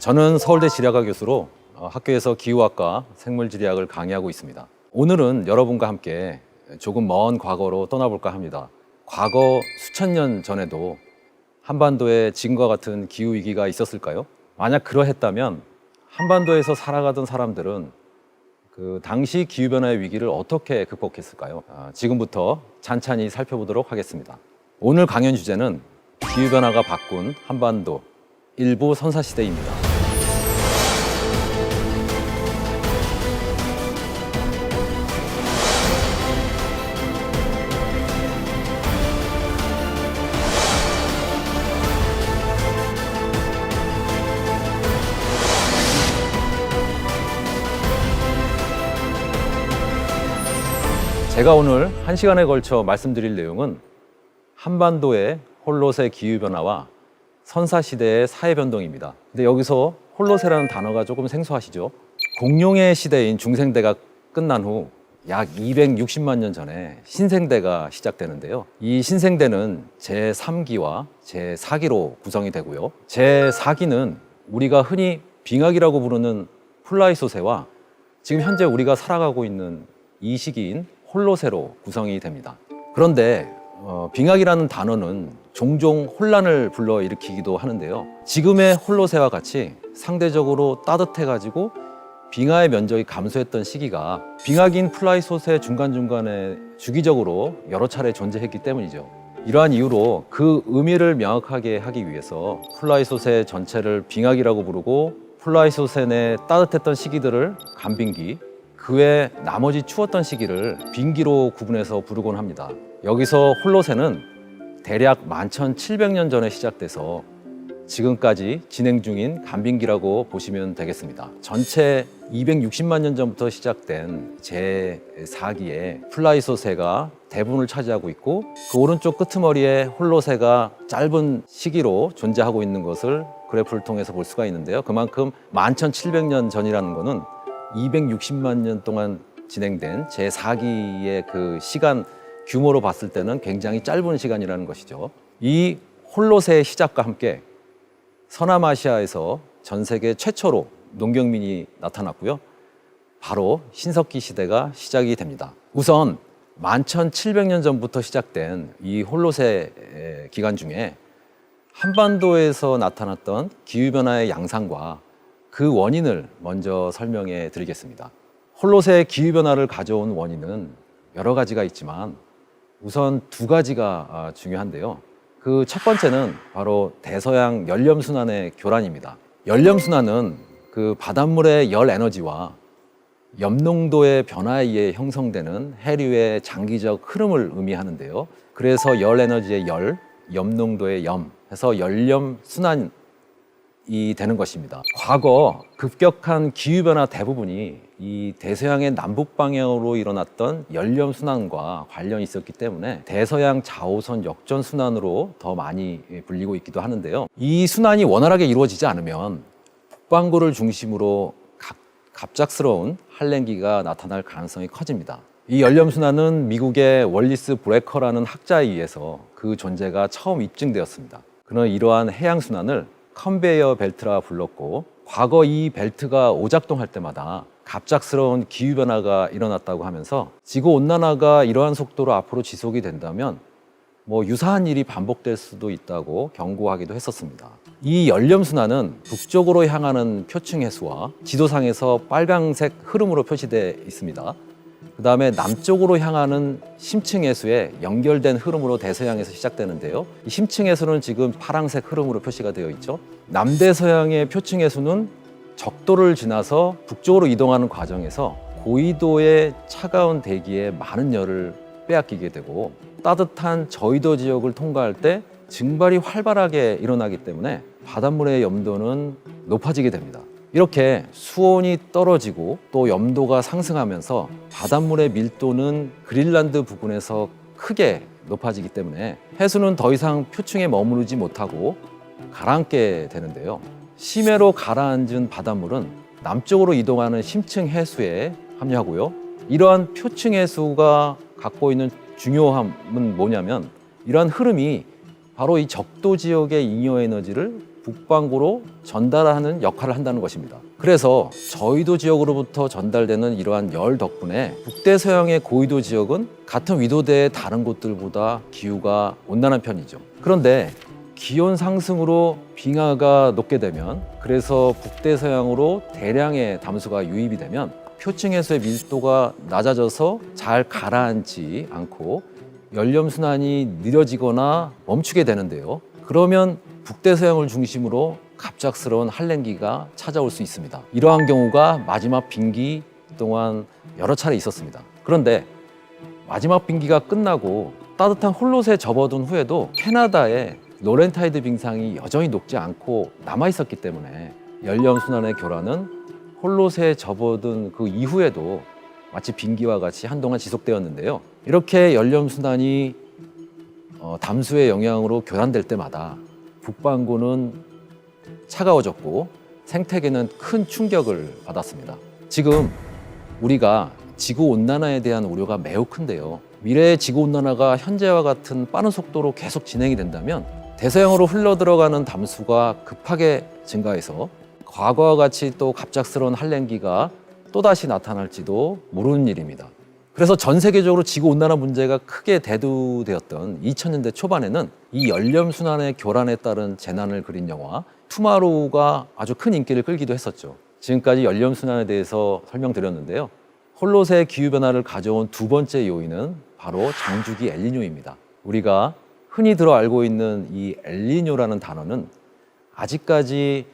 저는 서울대 지리학과 교수로 학교에서 기후학과 생물지리학을 강의하고 있습니다. 오늘은 여러분과 함께 조금 먼 과거로 떠나볼까 합니다. 과거 수천 년 전에도 한반도에 지금과 같은 기후위기가 있었을까요? 만약 그러했다면 한반도에서 살아가던 사람들은 그 당시 기후변화의 위기를 어떻게 극복했을까요? 지금부터 찬찬히 살펴보도록 하겠습니다. 오늘 강연 주제는 기후변화가 바꾼 한반도 일부 선사시대입니다. 제가 오늘 1시간에 걸쳐 말씀드릴 내용은 한반도의 홀로세 기후변화와 선사시대의 사회변동입니다. 근데 여기서 홀로세라는 단어가 조금 생소하시죠? 공룡의 시대인 중생대가 끝난 후 약 260만 년 전에 신생대가 시작되는데요. 이 신생대는 제3기와 제4기로 구성이 되고요. 제4기는 우리가 흔히 빙하기라고 부르는 플라이소세와 지금 현재 우리가 살아가고 있는 이 시기인 홀로세로 구성이 됩니다. 그런데 빙하기라는 단어는 종종 혼란을 불러일으키기도 하는데요. 지금의 홀로세와 같이 상대적으로 따뜻해가지고 빙하의 면적이 감소했던 시기가 빙하기인 플라이소세 중간중간에 주기적으로 여러 차례 존재했기 때문이죠. 이러한 이유로 그 의미를 명확하게 하기 위해서 플라이소세 전체를 빙하기라고 부르고 플라이소세 내 따뜻했던 시기들을 간빙기, 그 외 나머지 추웠던 시기를 빙기로 구분해서 부르곤 합니다. 여기서 홀로세는 대략 11,700년 전에 시작돼서 지금까지 진행 중인 간빙기라고 보시면 되겠습니다. 전체 260만 년 전부터 시작된 제4기에 플라이소세가 대부분을 차지하고 있고 그 오른쪽 끄트머리에 홀로세가 짧은 시기로 존재하고 있는 것을 그래프를 통해서 볼 수가 있는데요. 그만큼 11,700년 전이라는 것은 260만 년 동안 진행된 제4기의 그 시간 규모로 봤을 때는 굉장히 짧은 시간이라는 것이죠. 이 홀로세의 시작과 함께 서남아시아에서 전 세계 최초로 농경민이 나타났고요. 바로 신석기 시대가 시작이 됩니다. 우선 11,700년 전부터 시작된 이 홀로세 기간 중에 한반도에서 나타났던 기후변화의 양상과 그 원인을 먼저 설명해 드리겠습니다. 홀로세의 기후변화를 가져온 원인은 여러 가지가 있지만 우선 두 가지가 중요한데요. 그 첫 번째는 바로 대서양 연렴순환의 교란입니다. 연렴순환은 그 바닷물의 열 에너지와 염농도의 변화에 의해 형성되는 해류의 장기적 흐름을 의미하는데요. 그래서 열 에너지의 열, 염농도의 염 해서 연렴순환이 되는 것입니다. 과거 급격한 기후변화 대부분이 이 대서양의 남북 방향으로 일어났던 연렴순환과 관련이 있었기 때문에 대서양 자오선 역전순환으로 더 많이 불리고 있기도 하는데요. 이 순환이 원활하게 이루어지지 않으면 북반구를 중심으로 갑작스러운 한랭기가 나타날 가능성이 커집니다. 이 연렴순환은 미국의 월리스 브레커라는 학자에 의해서 그 존재가 처음 입증되었습니다. 그는 이러한 해양순환을 컨베이어 벨트라 불렀고 과거 이 벨트가 오작동할 때마다 갑작스러운 기후변화가 일어났다고 하면서 지구온난화가 이러한 속도로 앞으로 지속이 된다면 유사한 일이 반복될 수도 있다고 경고하기도 했었습니다. 이 연렴순환은 북쪽으로 향하는 표층해수와 지도상에서 빨강색 흐름으로 표시되어 있습니다. 그 다음에 남쪽으로 향하는 심층해수에 연결된 흐름으로 대서양에서 시작되는데요. 이 심층해수는 지금 파란색 흐름으로 표시가 되어 있죠. 남대서양의 표층해수는 적도를 지나서 북쪽으로 이동하는 과정에서 고緯도의 차가운 대기에 많은 열을 빼앗기게 되고 따뜻한 저緯도 지역을 통과할 때 증발이 활발하게 일어나기 때문에 바닷물의 염도는 높아지게 됩니다. 이렇게 수온이 떨어지고 또 염도가 상승하면서 바닷물의 밀도는 그린란드 부근에서 크게 높아지기 때문에 해수는 더 이상 표층에 머무르지 못하고 가라앉게 되는데요. 심해로 가라앉은 바닷물은 남쪽으로 이동하는 심층 해수에 합류하고요. 이러한 표층 해수가 갖고 있는 중요함은 뭐냐면 이러한 흐름이 바로 이 적도 지역의 잉여 에너지를 북반구로 전달하는 역할을 한다는 것입니다. 그래서 저위도 지역으로부터 전달되는 이러한 열 덕분에 북대서양의 고위도 지역은 같은 위도대의 다른 곳들보다 기후가 온난한 편이죠. 그런데 기온 상승으로 빙하가 녹게 되면, 그래서 북대서양으로 대량의 담수가 유입이 되면 표층 해수의 밀도가 낮아져서 잘 가라앉지 않고 연렴순환이 느려지거나 멈추게 되는데요. 그러면 북대서양을 중심으로 갑작스러운 한랭기가 찾아올 수 있습니다. 이러한 경우가 마지막 빙기 동안 여러 차례 있었습니다. 그런데 마지막 빙기가 끝나고 따뜻한 홀롯에 접어든 후에도 캐나다에 로렌타이드 빙상이 여전히 녹지 않고 남아 있었기 때문에 연렴순환의 교란은 홀롯에 접어든 그 이후에도 마치 빙기와 같이 한동안 지속되었는데요. 이렇게 연렴순환이 담수의 영향으로 교란될 때마다 북반구는 차가워졌고 생태계는 큰 충격을 받았습니다. 지금 우리가 지구온난화에 대한 우려가 매우 큰데요. 미래의 지구온난화가 현재와 같은 빠른 속도로 계속 진행이 된다면 대서양으로 흘러들어가는 담수가 급하게 증가해서 과거와 같이 또 갑작스러운 한랭기가 또다시 나타날지도 모르는 일입니다. 그래서 전 세계적으로 지구온난화 문제가 크게 대두되었던 2000년대 초반에는 이 연렴순환의 교란에 따른 재난을 그린 영화 투마로우가 아주 큰 인기를 끌기도 했었죠. 지금까지 연렴순환에 대해서 설명드렸는데요. 홀롯의 기후변화를 가져온 두 번째 요인은 바로 장주기 엘니뇨입니다. 우리가 흔히 들어 알고 있는 이 엘니뇨라는 단어는 아직까지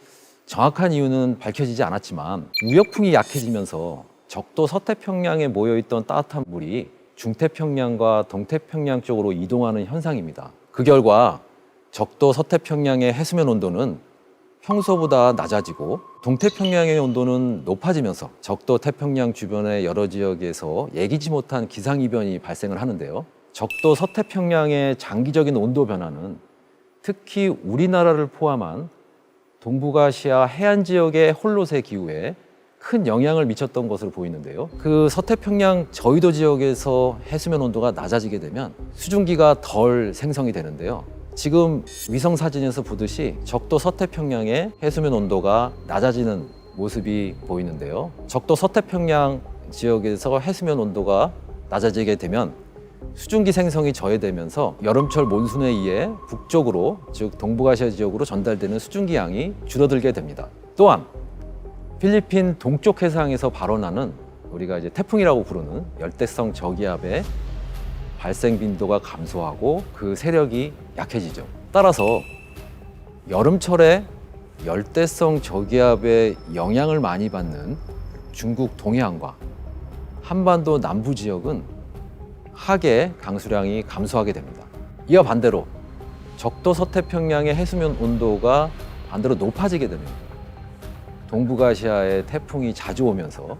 정확한 이유는 밝혀지지 않았지만 우역풍이 약해지면서 적도 서태평양에 모여있던 따뜻한 물이 중태평양과 동태평양 쪽으로 이동하는 현상입니다. 그 결과 적도 서태평양의 해수면 온도는 평소보다 낮아지고 동태평양의 온도는 높아지면서 적도 태평양 주변의 여러 지역에서 예기치 못한 기상이변이 발생을 하는데요. 적도 서태평양의 장기적인 온도 변화는 특히 우리나라를 포함한 동북아시아 해안 지역의 홀롯의 기후에 큰 영향을 미쳤던 것으로 보이는데요. 그 서태평양 저위도 지역에서 해수면 온도가 낮아지게 되면 수증기가 덜 생성이 되는데요. 지금 위성 사진에서 보듯이 적도 서태평양의 해수면 온도가 낮아지는 모습이 보이는데요. 적도 서태평양 지역에서 해수면 온도가 낮아지게 되면 수증기 생성이 저해되면서 여름철 몬순에 의해 북쪽으로, 즉 동북아시아 지역으로 전달되는 수증기 양이 줄어들게 됩니다. 또한 필리핀 동쪽 해상에서 발원하는 우리가 이제 태풍이라고 부르는 열대성 저기압의 발생 빈도가 감소하고 그 세력이 약해지죠. 따라서 여름철에 열대성 저기압의 영향을 많이 받는 중국 동해안과 한반도 남부 지역은 하계 강수량이 감소하게 됩니다. 이와 반대로 적도 서태평양의 해수면 온도가 반대로 높아지게 되면 동북아시아에 태풍이 자주 오면서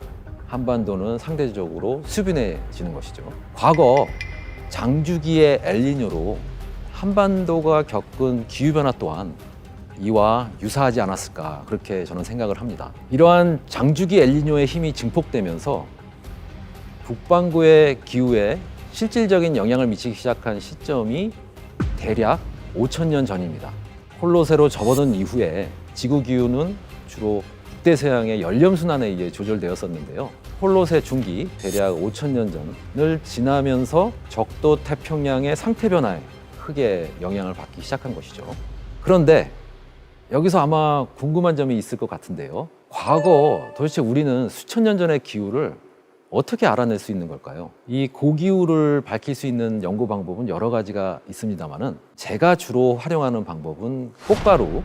한반도는 상대적으로 수빈해지는 것이죠. 과거 장주기의 엘니뇨로 한반도가 겪은 기후변화 또한 이와 유사하지 않았을까, 그렇게 저는 생각을 합니다. 이러한 장주기 엘니뇨의 힘이 증폭되면서 북반구의 기후에 실질적인 영향을 미치기 시작한 시점이 대략 5,000년 전입니다. 홀롯으로 접어든 이후에 지구 기후는 주로 북대서양의 연렴순환에 의해 조절되었었는데요. 홀롯의 중기 대략 5,000년 전을 지나면서 적도 태평양의 상태 변화에 크게 영향을 받기 시작한 것이죠. 그런데 여기서 아마 궁금한 점이 있을 것 같은데요. 과거 도대체 우리는 수천 년 전의 기후를 어떻게 알아낼 수 있는 걸까요? 이 고기후를 밝힐 수 있는 연구 방법은 여러 가지가 있습니다만은 제가 주로 활용하는 방법은 꽃가루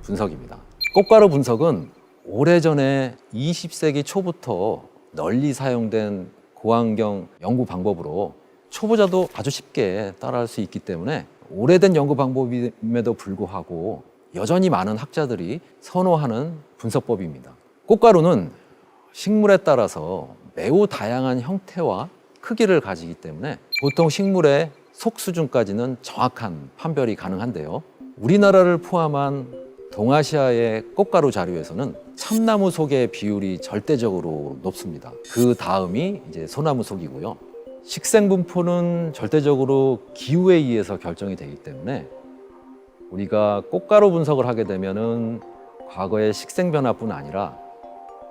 분석입니다. 꽃가루 분석은 오래전에 20세기 초부터 널리 사용된 고환경 연구 방법으로 초보자도 아주 쉽게 따라할 수 있기 때문에 오래된 연구 방법임에도 불구하고 여전히 많은 학자들이 선호하는 분석법입니다. 꽃가루는 식물에 따라서 매우 다양한 형태와 크기를 가지기 때문에 보통 식물의 속 수준까지는 정확한 판별이 가능한데요. 우리나라를 포함한 동아시아의 꽃가루 자료에서는 참나무 속의 비율이 절대적으로 높습니다. 그 다음이 이제 소나무 속이고요. 식생 분포는 절대적으로 기후에 의해서 결정이 되기 때문에 우리가 꽃가루 분석을 하게 되면은 과거의 식생 변화뿐 아니라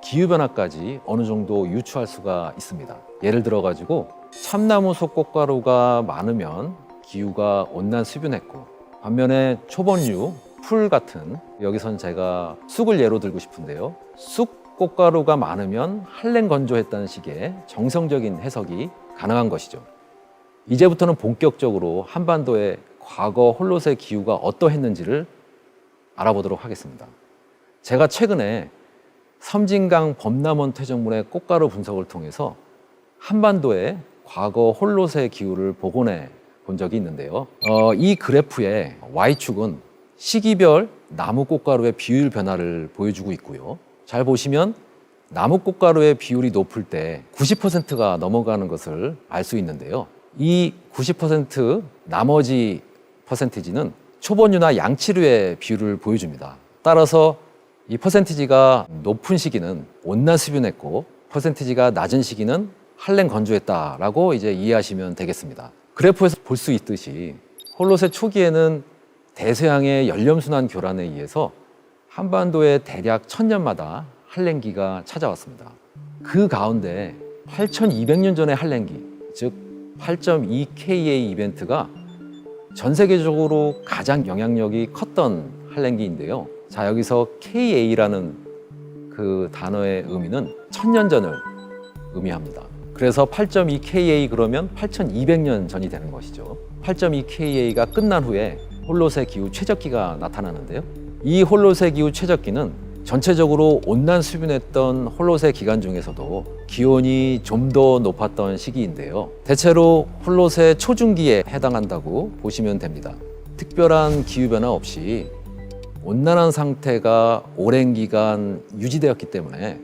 기후 변화까지 어느 정도 유추할 수가 있습니다. 예를 들어 가지고 참나무 속 꽃가루가 많으면 기후가 온난 수변했고, 반면에 초본류, 풀 같은, 여기선 제가 쑥을 예로 들고 싶은데요. 쑥 꽃가루가 많으면 한랭 건조했다는 식의 정성적인 해석이 가능한 것이죠. 이제부터는 본격적으로 한반도의 과거 홀로세 기후가 어떠했는지를 알아보도록 하겠습니다. 제가 최근에 섬진강 범람원 퇴적물의 꽃가루 분석을 통해서 한반도의 과거 홀로세 기후를 복원해 본 적이 있는데요. 이 그래프의 Y축은 시기별 나무 꽃가루의 비율 변화를 보여주고 있고요. 잘 보시면 나무 꽃가루의 비율이 높을 때 90%가 넘어가는 것을 알 수 있는데요. 이 90% 나머지 퍼센티지는 초본류나 양치류의 비율을 보여줍니다. 따라서 이 퍼센티지가 높은 시기는 온난 수변했고, 퍼센티지가 낮은 시기는 한랭 건조했다라고 이제 이해하시면 되겠습니다. 그래프에서 볼 수 있듯이 홀로세 초기에는 대서양의 연렴순환 교란에 의해서 한반도에 대략 1000년마다 한랭기가 찾아왔습니다. 그 가운데 8200년 전의 한랭기, 즉 8.2KA 이벤트가 전 세계적으로 가장 영향력이 컸던 한랭기인데요. 자, 여기서 KA라는 그 단어의 의미는 1000년 전을 의미합니다. 그래서 8.2KA 그러면 8200년 전이 되는 것이죠. 8.2KA가 끝난 후에 홀로세 기후 최적기가 나타나는데요. 이 홀로세 기후 최적기는 전체적으로 온난 수변했던 홀로세 기간 중에서도 기온이 좀 더 높았던 시기인데요. 대체로 홀로세 초중기에 해당한다고 보시면 됩니다. 특별한 기후변화 없이 온난한 상태가 오랜 기간 유지되었기 때문에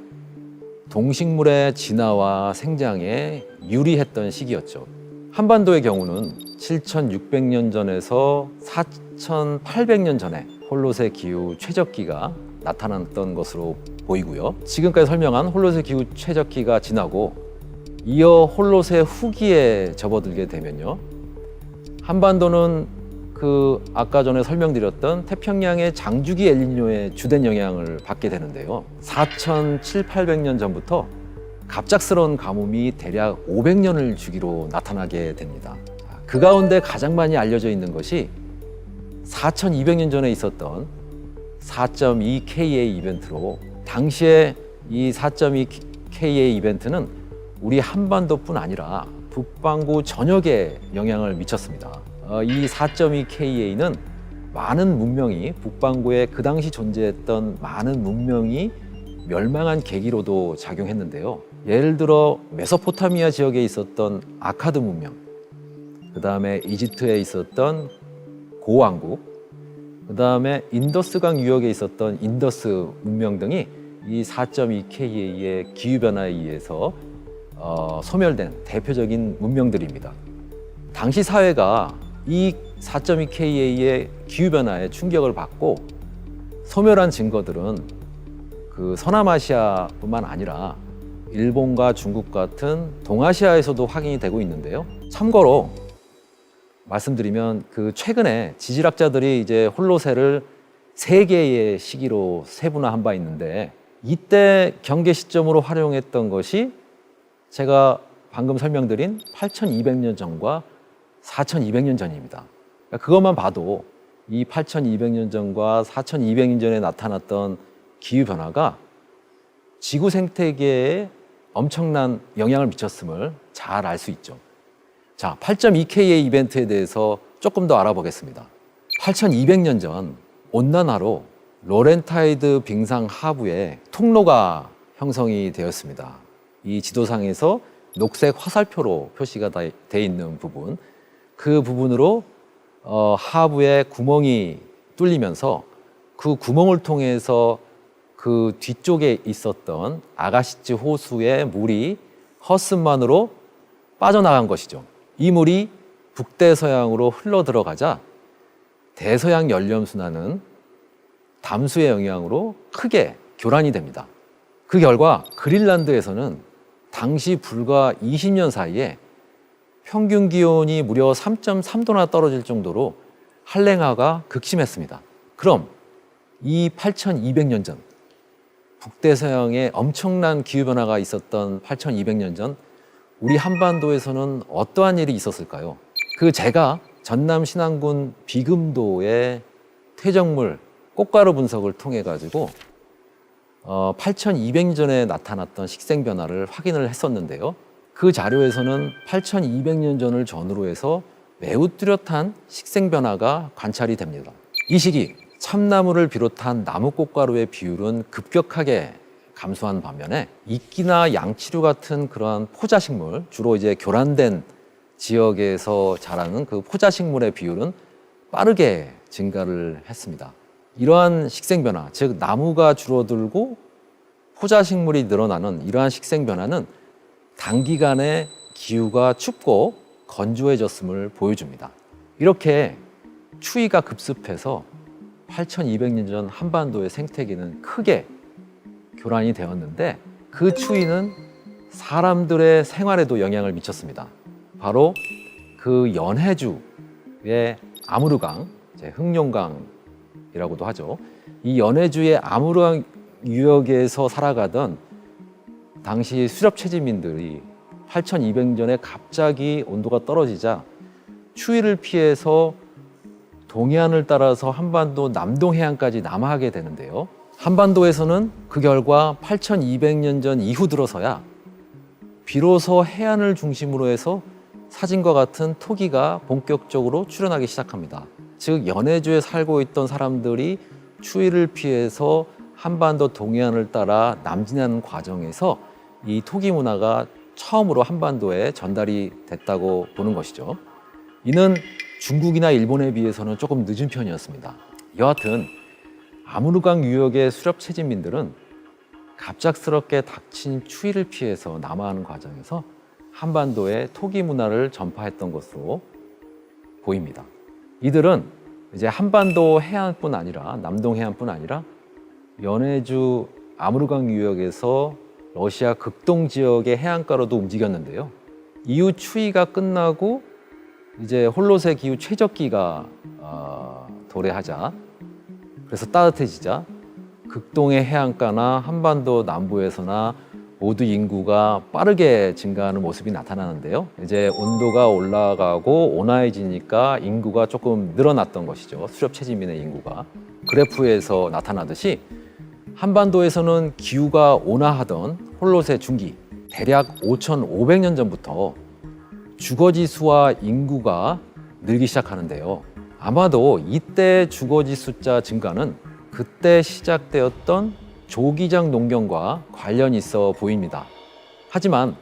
동식물의 진화와 생장에 유리했던 시기였죠. 한반도의 경우는 7,600년 전에서 4,800년 전에 홀로세 기후 최적기가 나타났던 것으로 보이고요. 지금까지 설명한 홀로세 기후 최적기가 지나고 이어 홀로세 후기에 접어들게 되면요, 한반도는 그 아까 전에 설명드렸던 태평양의 장주기 엘니뇨의 주된 영향을 받게 되는데요. 4,700~800년 전부터 갑작스러운 가뭄이 대략 500년을 주기로 나타나게 됩니다. 그 가운데 가장 많이 알려져 있는 것이 4200년 전에 있었던 4.2KA 이벤트로, 당시에 이 4.2KA 이벤트는 우리 한반도뿐 아니라 북반구 전역에 영향을 미쳤습니다. 이 4.2KA는 많은 문명이, 북반구에 그 당시 존재했던 많은 문명이 멸망한 계기로도 작용했는데요. 예를 들어 메소포타미아 지역에 있었던 아카드 문명, 그 다음에 이집트에 있었던 고왕국, 그 다음에 인더스강 유역에 있었던 인더스 문명 등이 이 4.2KA의 기후변화에 의해서 소멸된 대표적인 문명들입니다. 당시 사회가 이 4.2KA의 기후변화에 충격을 받고 소멸한 증거들은 그 서남아시아뿐만 아니라 일본과 중국 같은 동아시아에서도 확인이 되고 있는데요. 참고로 말씀드리면 그 최근에 지질학자들이 이제 홀로세를 3개의 시기로 세분화한 바 있는데, 이때 경계 시점으로 활용했던 것이 제가 방금 설명드린 8,200년 전과 4,200년 전입니다. 그러니까 그것만 봐도 이 8,200년 전과 4,200년 전에 나타났던 기후변화가 지구 생태계에 엄청난 영향을 미쳤음을 잘 알 수 있죠. 자, 8.2KA 이벤트에 대해서 조금 더 알아보겠습니다. 8,200년 전 온난화로 로렌타이드 빙상 하부에 통로가 형성이 되었습니다. 이 지도상에서 녹색 화살표로 표시가 돼 있는 부분, 그 부분으로 하부에 구멍이 뚫리면서 그 구멍을 통해서 그 뒤쪽에 있었던 아가시츠 호수의 물이 헛슨만으로 빠져나간 것이죠. 이 물이 북대서양으로 흘러 들어가자 대서양 연렴순환은 담수의 영향으로 크게 교란이 됩니다. 그 결과 그린란드에서는 당시 불과 20년 사이에 평균 기온이 무려 3.3도나 떨어질 정도로 한랭화가 극심했습니다. 그럼 이 8,200년 전 북대서양에 엄청난 기후변화가 있었던 8,200년 전 우리 한반도에서는 어떠한 일이 있었을까요? 제가 전남 신안군 비금도의 퇴적물 꽃가루 분석을 통해 가지고 8,200년 전에 나타났던 식생 변화를 확인을 했었는데요. 그 자료에서는 8,200년 전을 전후로 해서 매우 뚜렷한 식생 변화가 관찰이 됩니다. 이 시기 참나무를 비롯한 나무 꽃가루의 비율은 급격하게 감소한 반면에 이끼나 양치류 같은 그러한 포자식물, 주로 이제 교란된 지역에서 자라는 그 포자식물의 비율은 빠르게 증가를 했습니다. 이러한 식생 변화, 즉 나무가 줄어들고 포자식물이 늘어나는 이러한 식생 변화는 단기간에 기후가 춥고 건조해졌음을 보여줍니다. 이렇게 추위가 급습해서 8,200년 전 한반도의 생태계는 크게 교란이 되었는데 그 추위는 사람들의 생활에도 영향을 미쳤습니다. 바로 그 연해주의 아무르강, 흑룡강이라고도 하죠. 이 연해주의 아무르강 유역에서 살아가던 당시 수렵 채집민들이 8,200년에 갑자기 온도가 떨어지자 추위를 피해서 동해안을 따라서 한반도 남동 해안까지 남하하게 되는데요. 한반도에서는 그 결과 8,200년 전 이후 들어서야 비로소 해안을 중심으로 해서 사진과 같은 토기가 본격적으로 출현하기 시작합니다. 즉 연해주에 살고 있던 사람들이 추위를 피해서 한반도 동해안을 따라 남진하는 과정에서 이 토기 문화가 처음으로 한반도에 전달이 됐다고 보는 것이죠. 이는 중국이나 일본에 비해서는 조금 늦은 편이었습니다. 여하튼 아무르강 유역의 수렵 채집민들은 갑작스럽게 닥친 추위를 피해서 남하하는 과정에서 한반도에 토기 문화를 전파했던 것으로 보입니다. 이들은 이제 한반도 해안뿐 아니라 남동 해안뿐 아니라 연해주 아무르강 유역에서 러시아 극동 지역의 해안가로도 움직였는데요. 이후 추위가 끝나고 이제 홀로세 기후 최적기가 도래하자, 그래서 따뜻해지자 극동의 해안가나 한반도 남부에서나 모두 인구가 빠르게 증가하는 모습이 나타나는데요. 이제 온도가 올라가고 온화해지니까 인구가 조금 늘어났던 것이죠. 수렵 채집민의 인구가. 그래프에서 나타나듯이 한반도에서는 기후가 온화하던 홀로세 중기, 대략 5,500년 전부터 주거지 수와 인구가 늘기 시작하는데요. 아마도 이때 주거지 숫자 증가는 그때 시작되었던 조기장 농경과 관련이 있어 보입니다. 하지만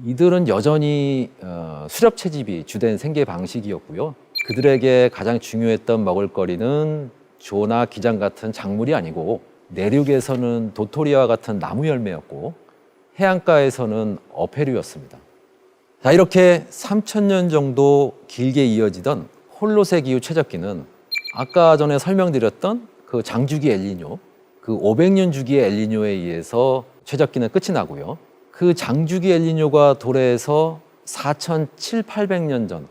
이들은 여전히 수렵 채집이 주된 생계 방식이었고요. 그들에게 가장 중요했던 먹을거리는 조나 기장 같은 작물이 아니고 내륙에서는 도토리와 같은 나무 열매였고 해안가에서는 어패류였습니다. 자, 이렇게 3,000년 정도 길게 이어지던 홀로세 기후 최적기는 아까 전에 설명드렸던 그 장주기 엘니뇨, 그 500년 주기의 엘니뇨에 의해서 최적기는 끝이 나고요. 그 장주기 엘니뇨가 도래해서 4,700~800년 전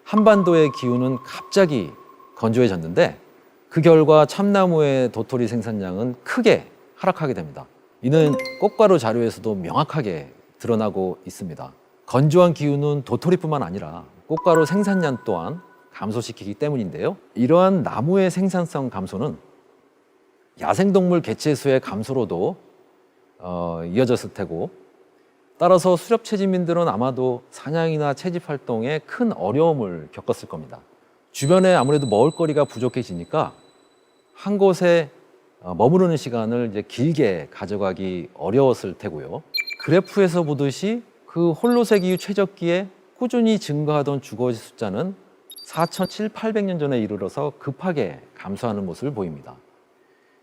한반도의 기후는 갑자기 건조해졌는데 그 결과 참나무의 도토리 생산량은 크게 하락하게 됩니다. 이는 꽃가루 자료에서도 명확하게 드러나고 있습니다. 건조한 기후는 도토리뿐만 아니라 꽃가루 생산량 또한 감소시키기 때문인데요. 이러한 나무의 생산성 감소는 야생동물 개체수의 감소로도 이어졌을 테고, 따라서 수렵 채집민들은 아마도 사냥이나 채집 활동에 큰 어려움을 겪었을 겁니다. 주변에 아무래도 먹을거리가 부족해지니까 한 곳에 머무르는 시간을 이제 길게 가져가기 어려웠을 테고요. 그래프에서 보듯이 그 홀로세 기후 최적기에 꾸준히 증가하던 주거지 숫자는 4,700~800년 전에 이르러서 급하게 감소하는 모습을 보입니다.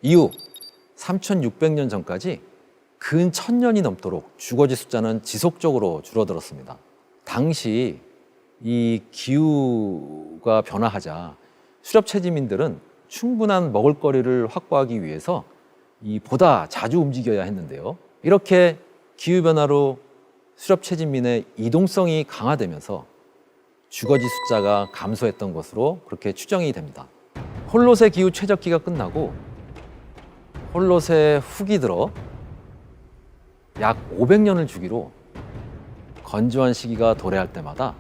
이후 3,600년 전까지 근 1,000년이 넘도록 주거지 숫자는 지속적으로 줄어들었습니다. 당시 이 기후가 변화하자 수렵 채집민들은 충분한 먹을거리를 확보하기 위해서 보다 자주 움직여야 했는데요. 이렇게 기후변화로 수렵 채집민의 이동성이 강화되면서 주거지 숫자가 감소했던 것으로 그렇게 추정이 됩니다. 홀롯의 기후 최적기가 끝나고 홀롯의 후기 들어 약 500년을 주기로 건조한 시기가 도래할 때마다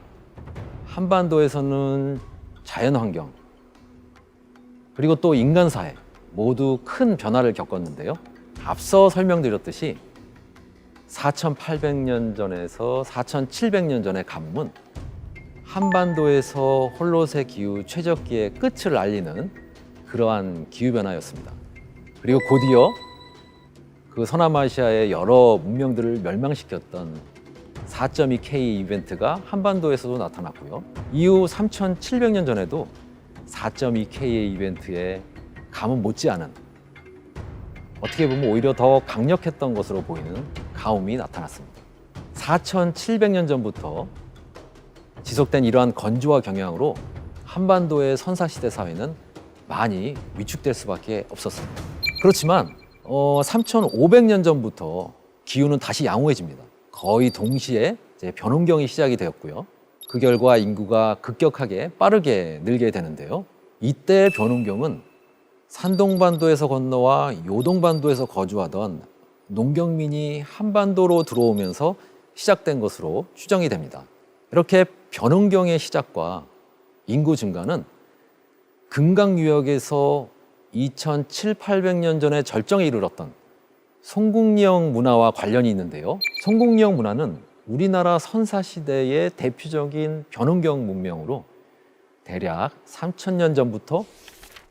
한반도에서는 자연환경 그리고 또 인간사회 모두 큰 변화를 겪었는데요. 앞서 설명드렸듯이 4,800년 전에서 4,700년 전의 가뭄은 한반도에서 홀롯의 기후 최적기의 끝을 알리는 그러한 기후변화였습니다. 그리고 곧이어 그 서남아시아의 여러 문명들을 멸망시켰던 4.2K 이벤트가 한반도에서도 나타났고요. 이후 3,700년 전에도 4.2K의 이벤트에 가뭄 못지않은 어떻게 보면 오히려 더 강력했던 것으로 보이는 가뭄이 나타났습니다. 4,700년 전부터 지속된 이러한 건조와 경향으로 한반도의 선사시대 사회는 많이 위축될 수밖에 없었습니다. 그렇지만 3,500년 전부터 기후는 다시 양호해집니다. 거의 동시에 이제 변온경이 시작이 되었고요. 그 결과 인구가 급격하게 빠르게 늘게 되는데요. 이때 변온경은 산동반도에서 건너와 요동반도에서 거주하던 농경민이 한반도로 들어오면서 시작된 것으로 추정이 됩니다. 이렇게 변온경의 시작과 인구 증가는 금강유역에서 2,700~800년 전에 절정에 이르렀던 송국령 문화와 관련이 있는데요. 송국령 문화는 우리나라 선사시대의 대표적인 변온경 문명으로 대략 3,000년 전부터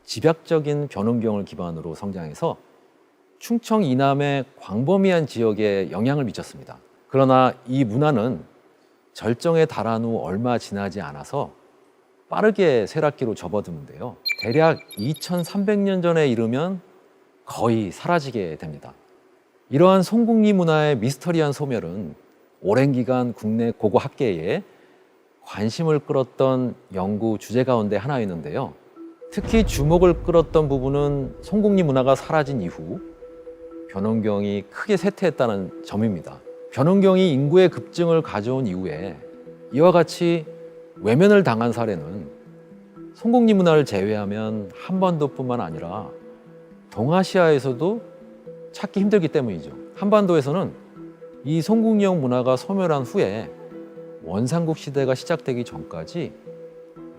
집약적인 변온경을 기반으로 성장해서 충청 이남의 광범위한 지역에 영향을 미쳤습니다. 그러나 이 문화는 절정에 달한 후 얼마 지나지 않아서 빠르게 쇠락기로 접어드는데요. 대략 2,300년 전에 이르면 거의 사라지게 됩니다. 이러한 송국리 문화의 미스터리한 소멸은 오랜 기간 국내 고고 학계에 관심을 끌었던 연구 주제 가운데 하나였는데요. 특히 주목을 끌었던 부분은 송국리 문화가 사라진 이후 변온경이 크게 쇠퇴했다는 점입니다. 변온경이 인구의 급증을 가져온 이후에 이와 같이 외면을 당한 사례는 송국리 문화를 제외하면 한반도뿐만 아니라 동아시아에서도 찾기 힘들기 때문이죠. 한반도에서는 이 송국령 문화가 소멸한 후에 원삼국 시대가 시작되기 전까지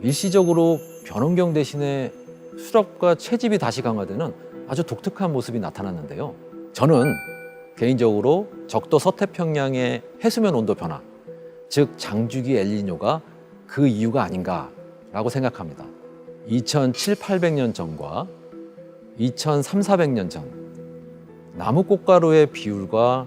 일시적으로 변온경 대신에 수렵과 채집이 다시 강화되는 아주 독특한 모습이 나타났는데요. 저는 개인적으로 적도 서태평양의 해수면 온도 변화, 즉 장주기 엘니뇨가 그 이유가 아닌가라고 생각합니다. 2,700~800년 전과 2,300~400년 전 나무꽃가루의 비율과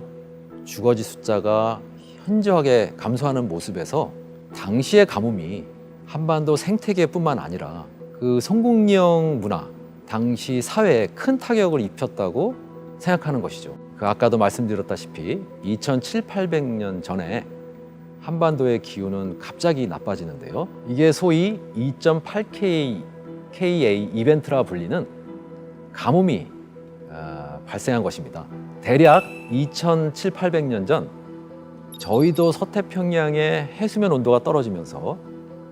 주거지 숫자가 현저하게 감소하는 모습에서 당시의 가뭄이 한반도 생태계뿐만 아니라 그 송국령 문화, 당시 사회에 큰 타격을 입혔다고 생각하는 것이죠. 그 아까도 말씀드렸다시피 2,700~800년 전에 한반도의 기후는 갑자기 나빠지는데요. 이게 소위 2.8Ka 이벤트라 불리는 가뭄이 발생한 것입니다. 대략 2,700~800년 전 저희도 서태평양의 해수면 온도가 떨어지면서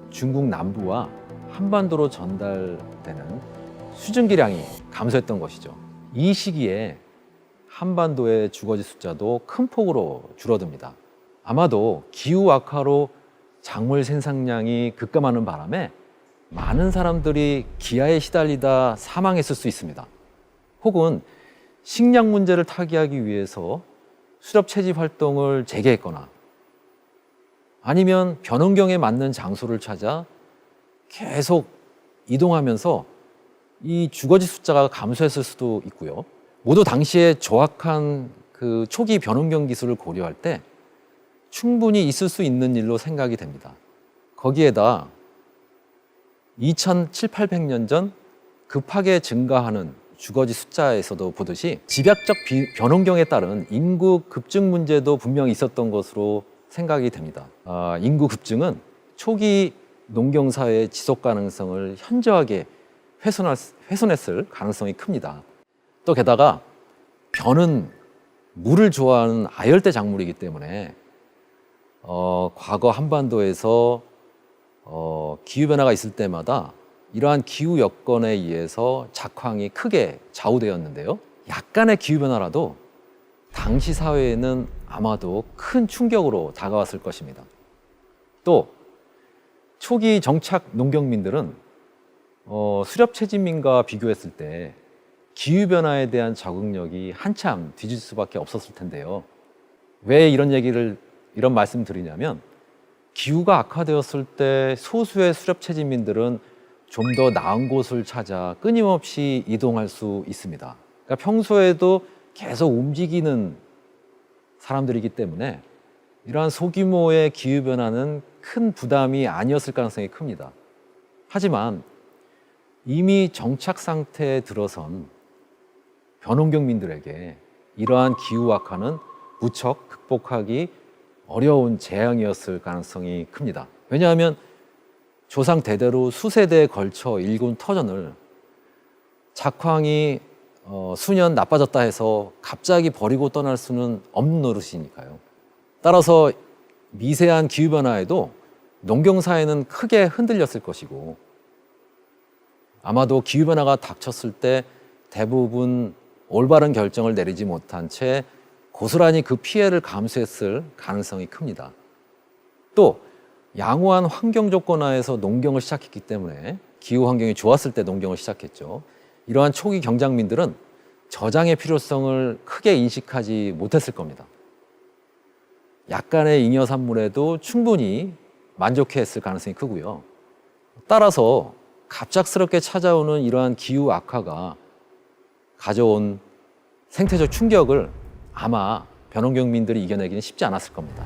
중국 남부와 한반도로 전달되는 수증기량이 감소했던 것이죠. 이 시기에 한반도의 주거지 숫자도 큰 폭으로 줄어듭니다. 아마도 기후 악화로 작물 생산량이 급감하는 바람에 많은 사람들이 기아에 시달리다 사망했을 수 있습니다. 혹은 식량 문제를 타개하기 위해서 수렵 채집 활동을 재개했거나 아니면 변온경에 맞는 장소를 찾아 계속 이동하면서 이 주거지 숫자가 감소했을 수도 있고요. 모두 당시에 정확한 그 초기 변온경 기술을 고려할 때 충분히 있을 수 있는 일로 생각이 됩니다. 거기에다 2,700~800년 전 급하게 증가하는 주거지 숫자에서도 보듯이 집약적 변온경에 따른 인구 급증 문제도 분명히 있었던 것으로 생각이 됩니다. 인구 급증은 초기 농경사회의 지속 가능성을 현저하게 훼손했을 가능성이 큽니다. 또 게다가 변은 물을 좋아하는 아열대 작물이기 때문에 과거 한반도에서 기후변화가 있을 때마다 이러한 기후 여건에 의해서 작황이 크게 좌우되었는데요. 약간의 기후변화라도 당시 사회에는 아마도 큰 충격으로 다가왔을 것입니다. 또 초기 정착 농경민들은 수렵 채집민과 비교했을 때 기후변화에 대한 적응력이 한참 뒤질 수밖에 없었을 텐데요. 왜 이런 말씀 드리냐면 기후가 악화되었을 때 소수의 수렵 채집민들은 좀 더 나은 곳을 찾아 끊임없이 이동할 수 있습니다. 그러니까 평소에도 계속 움직이는 사람들이기 때문에 이러한 소규모의 기후변화는 큰 부담이 아니었을 가능성이 큽니다. 하지만 이미 정착 상태에 들어선 변환경민들에게 이러한 기후 악화는 무척 극복하기 어려운 재앙이었을 가능성이 큽니다. 왜냐하면 조상 대대로 수세대에 걸쳐 일군 터전을 작황이 수년 나빠졌다 해서 갑자기 버리고 떠날 수는 없는 노릇이니까요. 따라서 미세한 기후변화에도 농경사회는 크게 흔들렸을 것이고 아마도 기후변화가 닥쳤을 때 대부분 올바른 결정을 내리지 못한 채 고스란히 그 피해를 감수했을 가능성이 큽니다. 또 양호한 환경 조건 하에서 농경을 시작했기 때문에 기후 환경이 좋았을 때 농경을 시작했죠. 이러한 초기 경장민들은 저장의 필요성을 크게 인식하지 못했을 겁니다. 약간의 잉여 산물에도 충분히 만족해했을 가능성이 크고요. 따라서 갑작스럽게 찾아오는 이러한 기후 악화가 가져온 생태적 충격을 아마 변환경민들이 이겨내기는 쉽지 않았을 겁니다.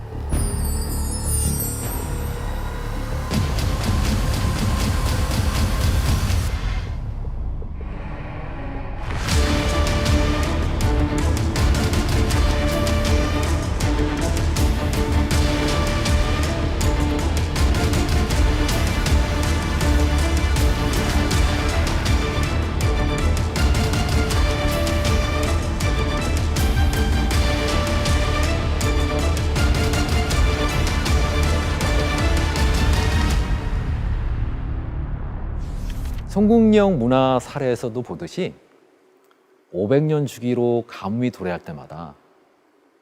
송국령 문화 사례에서도 보듯이 500년 주기로 가뭄이 도래할 때마다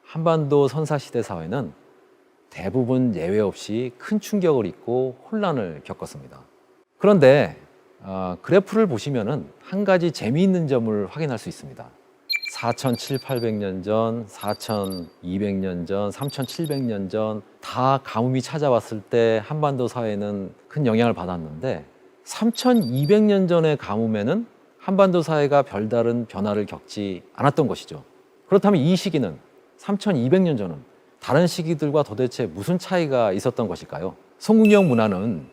한반도 선사시대 사회는 대부분 예외 없이 큰 충격을 입고 혼란을 겪었습니다. 그런데 그래프를 보시면은 한 가지 재미있는 점을 확인할 수 있습니다. 4,700~800년 전, 4,200년 전, 3,700년 전 다 가뭄이 찾아왔을 때 한반도 사회는 큰 영향을 받았는데 3,200년 전의 가뭄에는 한반도 사회가 별다른 변화를 겪지 않았던 것이죠. 그렇다면 이 시기는 3,200년 전은 다른 시기들과 도대체 무슨 차이가 있었던 것일까요? 송국령 문화는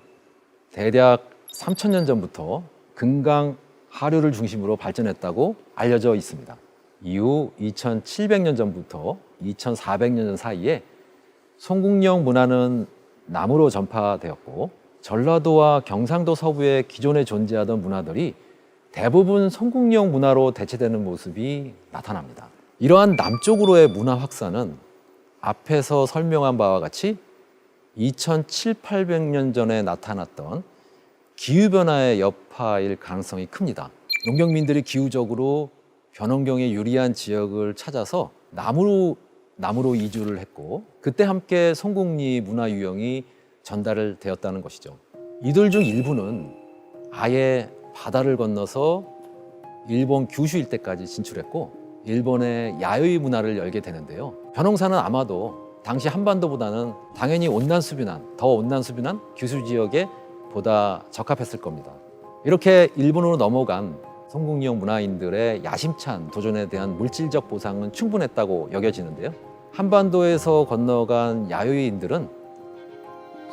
대략 3,000년 전부터 금강 하류를 중심으로 발전했다고 알려져 있습니다. 이후 2,700년 전부터 2,400년 전 사이에 송국령 문화는 남으로 전파되었고 전라도와 경상도 서부에 기존에 존재하던 문화들이 대부분 송국령 문화로 대체되는 모습이 나타납니다. 이러한 남쪽으로의 문화 확산은 앞에서 설명한 바와 같이 2,700~800년 전에 나타났던 기후변화의 여파일 가능성이 큽니다. 농경민들이 기후적으로 변환경에 유리한 지역을 찾아서 남으로 이주를 했고 그때 함께 송국리 문화 유형이 전달 되었다는 것이죠. 이들 중 일부는 아예 바다를 건너서 일본 규슈 일대까지 진출했고 일본의 야요이 문화를 열게 되는데요. 벼농사는 아마도 당시 한반도보다는 당연히 더 온난 수비난 규슈 지역에 보다 적합했을 겁니다. 이렇게 일본으로 넘어간 송국령 문화인들의 야심찬 도전에 대한 물질적 보상은 충분했다고 여겨지는데요. 한반도에서 건너간 야요이인들은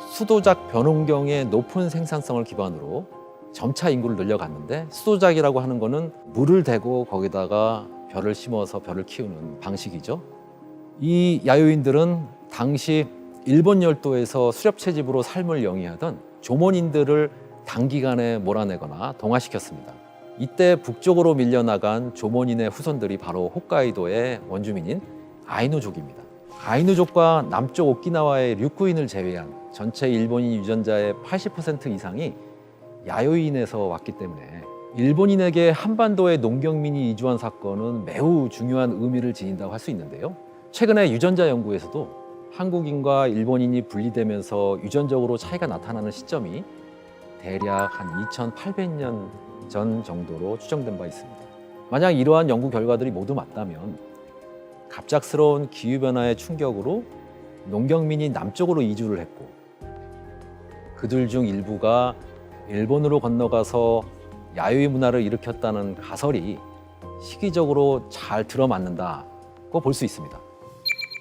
수도작 변환경의 높은 생산성을 기반으로 점차 인구를 늘려갔는데 수도작이라고 하는 거는 물을 대고 거기다가 벼를 심어서 벼를 키우는 방식이죠. 이 야요인들은 당시 일본 열도에서 수렵 채집으로 삶을 영위하던 조몬인들을 단기간에 몰아내거나 동화시켰습니다. 이때 북쪽으로 밀려나간 조몬인의 후손들이 바로 홋카이도의 원주민인 아이누족입니다. 아이누족과 남쪽 오키나와의 류쿠인을 제외한 전체 일본인 유전자의 80% 이상이 야요인에서 왔기 때문에 일본인에게 한반도에 농경민이 이주한 사건은 매우 중요한 의미를 지닌다고 할 수 있는데요. 최근에 유전자 연구에서도 한국인과 일본인이 분리되면서 유전적으로 차이가 나타나는 시점이 대략 한 2800년 전 정도로 추정된 바 있습니다. 만약 이러한 연구 결과들이 모두 맞다면 갑작스러운 기후변화의 충격으로 농경민이 남쪽으로 이주를 했고 그들 중 일부가 일본으로 건너가서 야요이 문화를 일으켰다는 가설이 시기적으로 잘 들어맞는다고 볼 수 있습니다.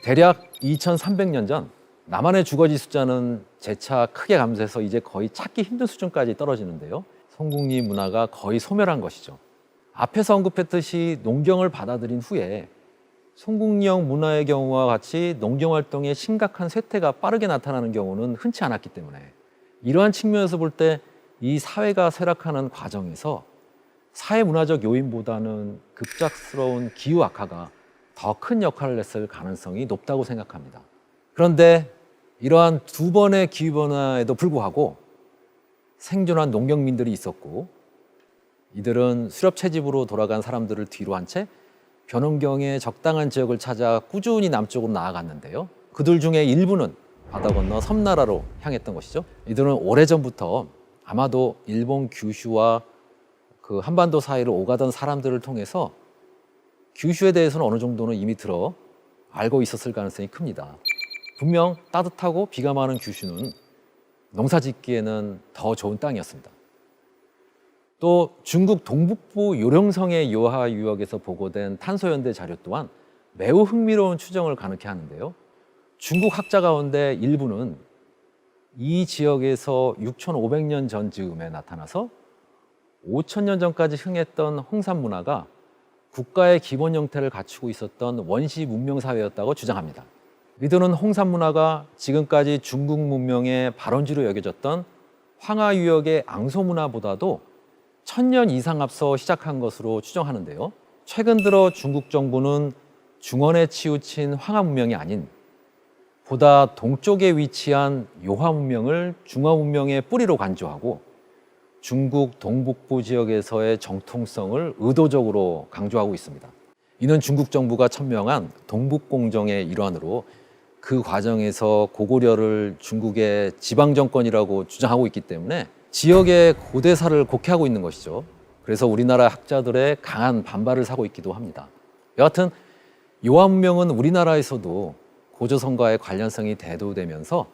대략 2300년 전 남한의 주거지 숫자는 재차 크게 감소해서 이제 거의 찾기 힘든 수준까지 떨어지는데요. 송국리 문화가 거의 소멸한 것이죠. 앞에서 언급했듯이 농경을 받아들인 후에 송국리형 문화의 경우와 같이 농경활동의 심각한 쇠퇴가 빠르게 나타나는 경우는 흔치 않았기 때문에 이러한 측면에서 볼 때 이 사회가 쇠락하는 과정에서 사회문화적 요인보다는 급작스러운 기후 악화가 더 큰 역할을 했을 가능성이 높다고 생각합니다. 그런데 이러한 두 번의 기후변화에도 불구하고 생존한 농경민들이 있었고 이들은 수렵 채집으로 돌아간 사람들을 뒤로 한 채 변환경의 적당한 지역을 찾아 꾸준히 남쪽으로 나아갔는데요. 그들 중에 일부는 바다 건너 섬나라로 향했던 것이죠. 이들은 오래전부터 아마도 일본 규슈와 그 한반도 사이를 오가던 사람들을 통해서 규슈에 대해서는 어느 정도는 이미 들어 알고 있었을 가능성이 큽니다. 분명 따뜻하고 비가 많은 규슈는 농사 짓기에는 더 좋은 땅이었습니다. 또 중국 동북부 요령성의 요하 유역에서 보고된 탄소연대 자료 또한 매우 흥미로운 추정을 가능케 하는데요. 중국 학자 가운데 일부는 이 지역에서 6500년 전 즈음에 나타나서 5000년 전까지 흥했던 홍산 문화가 국가의 기본 형태를 갖추고 있었던 원시 문명 사회였다고 주장합니다. 이들은 홍산 문화가 지금까지 중국 문명의 발원지로 여겨졌던 황하 유역의 앙소 문화보다도 1000년 이상 앞서 시작한 것으로 추정하는데요. 최근 들어 중국 정부는 중원에 치우친 황하 문명이 아닌 보다 동쪽에 위치한 요하 문명을 중화 문명의 뿌리로 간주하고 중국 동북부 지역에서의 정통성을 의도적으로 강조하고 있습니다. 이는 중국 정부가 천명한 동북공정의 일환으로 그 과정에서 고구려를 중국의 지방정권이라고 주장하고 있기 때문에 지역의 고대사를 곡해하고 있는 것이죠. 그래서 우리나라 학자들의 강한 반발을 사고 있기도 합니다. 여하튼 요하 문명은 우리나라에서도 고조선과의 관련성이 대두되면서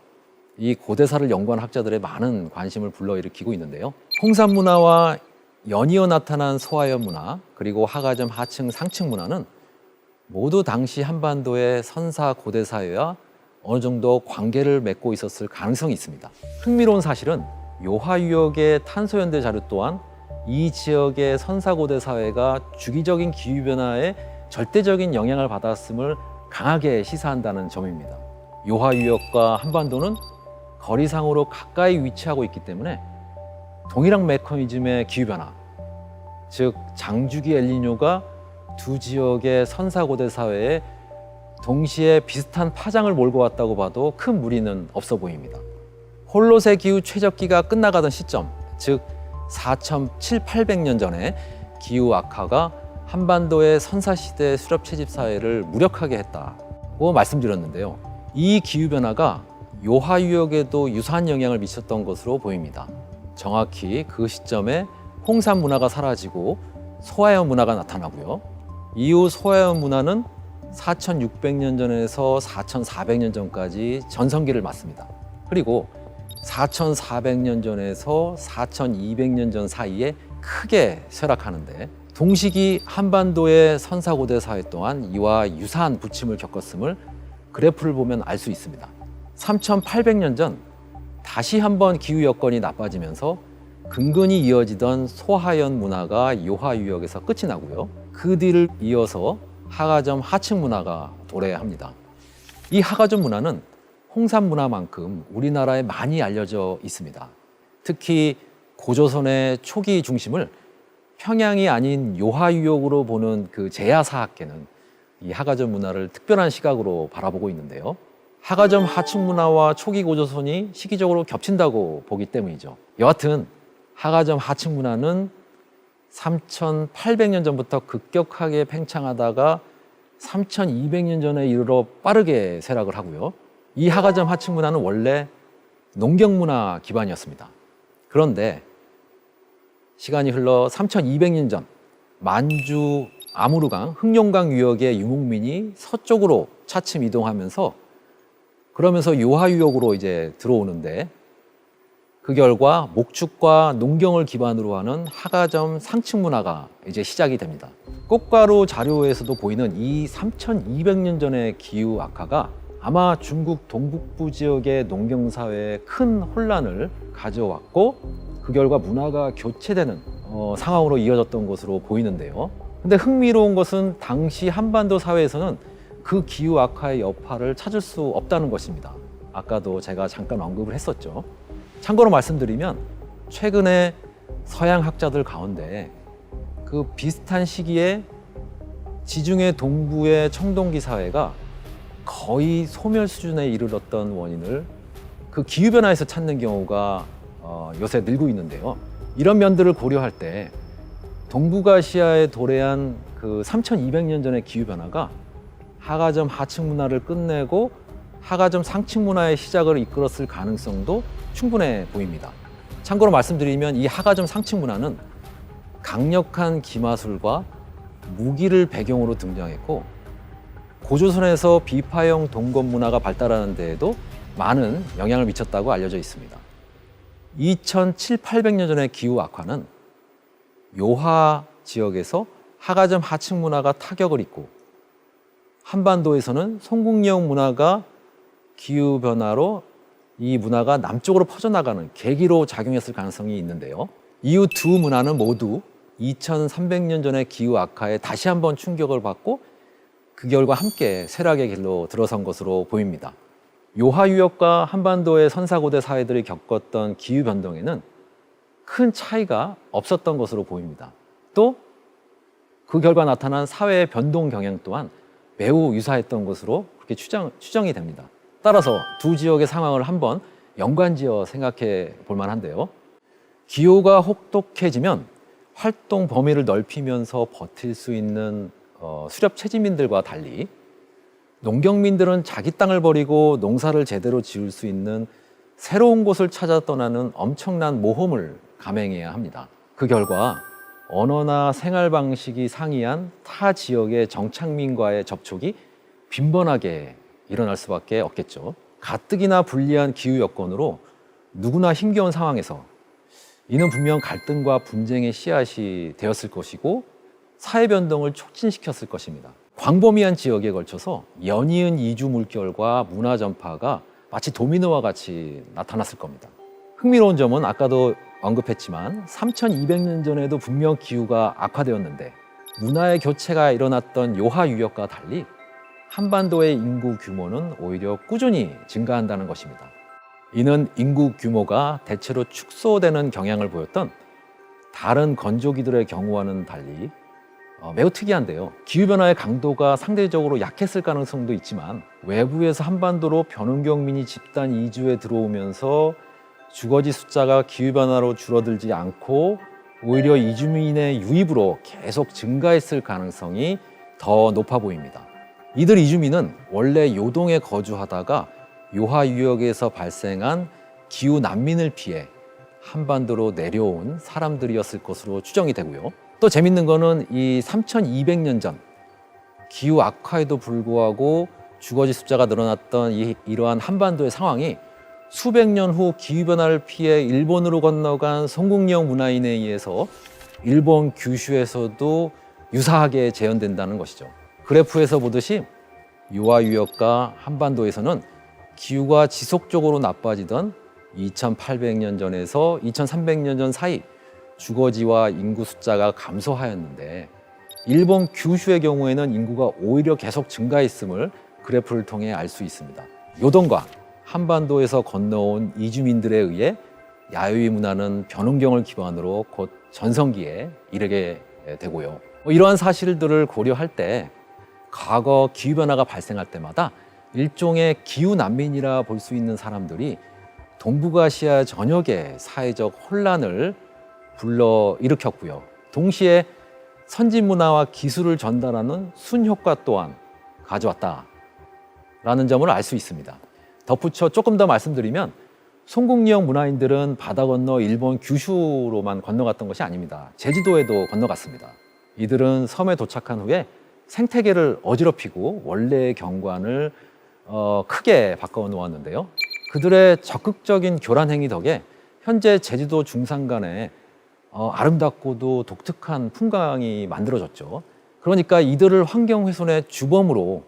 이 고대사를 연구한 학자들의 많은 관심을 불러일으키고 있는데요. 홍산 문화와 연이어 나타난 소하연 문화 그리고 하가점 하층 상층 문화는 모두 당시 한반도의 선사 고대사회와 어느 정도 관계를 맺고 있었을 가능성이 있습니다. 흥미로운 사실은 요하 유역의 탄소연대 자료 또한 이 지역의 선사고대 사회가 주기적인 기후변화에 절대적인 영향을 받았음을 강하게 시사한다는 점입니다. 요하 유역과 한반도는 거리상으로 가까이 위치하고 있기 때문에 동일한 메커니즘의 기후변화, 즉 장주기 엘니뇨가 두 지역의 선사고대 사회에 동시에 비슷한 파장을 몰고 왔다고 봐도 큰 무리는 없어 보입니다. 홀로세 기후 최적기가 끝나가던 시점, 즉 4700~800년 전에 기후 악화가 한반도의 선사시대 수렵 채집 사회를 무력하게 했다고 말씀드렸는데요. 이 기후변화가 요하 유역에도 유사한 영향을 미쳤던 것으로 보입니다. 정확히 그 시점에 홍산 문화가 사라지고 소하연 문화가 나타나고요. 이후 소하연 문화는 4600년 전에서 4400년 전까지 전성기를 맞습니다. 그리고 4400년 전에서 4200년 전 사이에 크게 쇠락하는데 동시기 한반도의 선사고대 사회 또한 이와 유사한 부침을 겪었음을 그래프를 보면 알 수 있습니다. 3800년 전 다시 한번 기후 여건이 나빠지면서 근근히 이어지던 소하연 문화가 요하 유역에서 끝이 나고요. 그 뒤를 이어서 하가점 하층 문화가 도래합니다. 이 하가점 문화는 홍산 문화만큼 우리나라에 많이 알려져 있습니다. 특히 고조선의 초기 중심을 평양이 아닌 요하 유역으로 보는 그 제야 사학계는 이 하가점 문화를 특별한 시각으로 바라보고 있는데요. 하가점 하층 문화와 초기 고조선이 시기적으로 겹친다고 보기 때문이죠. 여하튼 하가점 하층 문화는 3,800년 전부터 급격하게 팽창하다가 3,200년 전에 이르러 빠르게 쇠락을 하고요. 이 하가점 하층 문화는 원래 농경 문화 기반이었습니다. 그런데 시간이 흘러 3,200년 전 만주 아무르강, 흑룡강 유역의 유목민이 서쪽으로 차츰 이동하면서 그러면서 요하 유역으로 이제 들어오는데 그 결과 목축과 농경을 기반으로 하는 하가점 상층 문화가 이제 시작이 됩니다. 꽃가루 자료에서도 보이는 이 3,200년 전의 기후 악화가 아마 중국 동북부 지역의 농경 사회에 큰 혼란을 가져왔고 그 결과 문화가 교체되는 상황으로 이어졌던 것으로 보이는데요. 근데 흥미로운 것은 당시 한반도 사회에서는 그 기후 악화의 여파를 찾을 수 없다는 것입니다. 아까도 제가 잠깐 언급을 했었죠. 참고로 말씀드리면 최근에 서양 학자들 가운데 그 비슷한 시기에 지중해 동부의 청동기 사회가 거의 소멸 수준에 이르렀던 원인을 그 기후변화에서 찾는 경우가 요새 늘고 있는데요. 이런 면들을 고려할 때 동북아시아에 도래한 그 3,200년 전의 기후변화가 하가점 하층 문화를 끝내고 하가점 상층 문화의 시작을 이끌었을 가능성도 충분해 보입니다. 참고로 말씀드리면 이 하가점 상층 문화는 강력한 기마술과 무기를 배경으로 등장했고 고조선에서 비파형 동검 문화가 발달하는 데에도 많은 영향을 미쳤다고 알려져 있습니다. 2,700~800년 전의 기후 악화는 요하 지역에서 하가점 하층 문화가 타격을 입고 한반도에서는 송국령 문화가 기후 변화로 이 문화가 남쪽으로 퍼져나가는 계기로 작용했을 가능성이 있는데요. 이후 두 문화는 모두 2,300년 전의 기후 악화에 다시 한번 충격을 받고 그 결과 함께 쇠락의 길로 들어선 것으로 보입니다. 요하 유역과 한반도의 선사고대 사회들이 겪었던 기후 변동에는 큰 차이가 없었던 것으로 보입니다. 또 그 결과 나타난 사회의 변동 경향 또한 매우 유사했던 것으로 그렇게 추정이 됩니다. 따라서 두 지역의 상황을 한번 연관지어 생각해 볼 만한데요. 기후가 혹독해지면 활동 범위를 넓히면서 버틸 수 있는 수렵 채집민들과 달리 농경민들은 자기 땅을 버리고 농사를 제대로 지을 수 있는 새로운 곳을 찾아 떠나는 엄청난 모험을 감행해야 합니다. 그 결과 언어나 생활 방식이 상이한 타 지역의 정착민과의 접촉이 빈번하게 일어날 수밖에 없겠죠. 가뜩이나 불리한 기후 여건으로 누구나 힘겨운 상황에서 이는 분명 갈등과 분쟁의 씨앗이 되었을 것이고 사회 변동을 촉진시켰을 것입니다. 광범위한 지역에 걸쳐서 연이은 이주 물결과 문화 전파가 마치 도미노와 같이 나타났을 겁니다. 흥미로운 점은 아까도 언급했지만 3,200년 전에도 분명 기후가 악화되었는데 문화의 교체가 일어났던 요하 유역과 달리 한반도의 인구 규모는 오히려 꾸준히 증가한다는 것입니다. 이는 인구 규모가 대체로 축소되는 경향을 보였던 다른 건조기들의 경우와는 달리 매우 특이한데요. 기후변화의 강도가 상대적으로 약했을 가능성도 있지만 외부에서 한반도로 변환경민이 집단 이주에 들어오면서 주거지 숫자가 기후변화로 줄어들지 않고 오히려 이주민의 유입으로 계속 증가했을 가능성이 더 높아 보입니다. 이들 이주민은 원래 요동에 거주하다가 요하 유역에서 발생한 기후 난민을 피해 한반도로 내려온 사람들이었을 것으로 추정이 되고요. 또 재밌는 거는 이 3,200년 전 기후 악화에도 불구하고 주거지 숫자가 늘어났던 이러한 한반도의 상황이 수백 년 후 기후변화를 피해 일본으로 건너간 송국령 문화인에 의해서 일본 규슈에서도 유사하게 재현된다는 것이죠. 그래프에서 보듯이 요하 유역과 한반도에서는 기후가 지속적으로 나빠지던 2,800년 전에서 2,300년 전 사이 주거지와 인구 숫자가 감소하였는데 일본 규슈의 경우에는 인구가 오히려 계속 증가했음을 그래프를 통해 알 수 있습니다. 요동과 한반도에서 건너온 이주민들에 의해 야유이 문화는 변환경을 기반으로 곧 전성기에 이르게 되고요. 이러한 사실들을 고려할 때 과거 기후변화가 발생할 때마다 일종의 기후난민이라 볼 수 있는 사람들이 동북아시아 전역의 사회적 혼란을 불러일으켰고요. 동시에 선진 문화와 기술을 전달하는 순효과 또한 가져왔다라는 점을 알 수 있습니다. 덧붙여 조금 더 말씀드리면 송국리형 문화인들은 바다 건너 일본 규슈로만 건너갔던 것이 아닙니다. 제주도에도 건너갔습니다. 이들은 섬에 도착한 후에 생태계를 어지럽히고 원래의 경관을 크게 바꿔 놓았는데요. 그들의 적극적인 교란 행위 덕에 현재 제주도 중산간에 아름답고도 독특한 풍광이 만들어졌죠. 그러니까 이들을 환경 훼손의 주범으로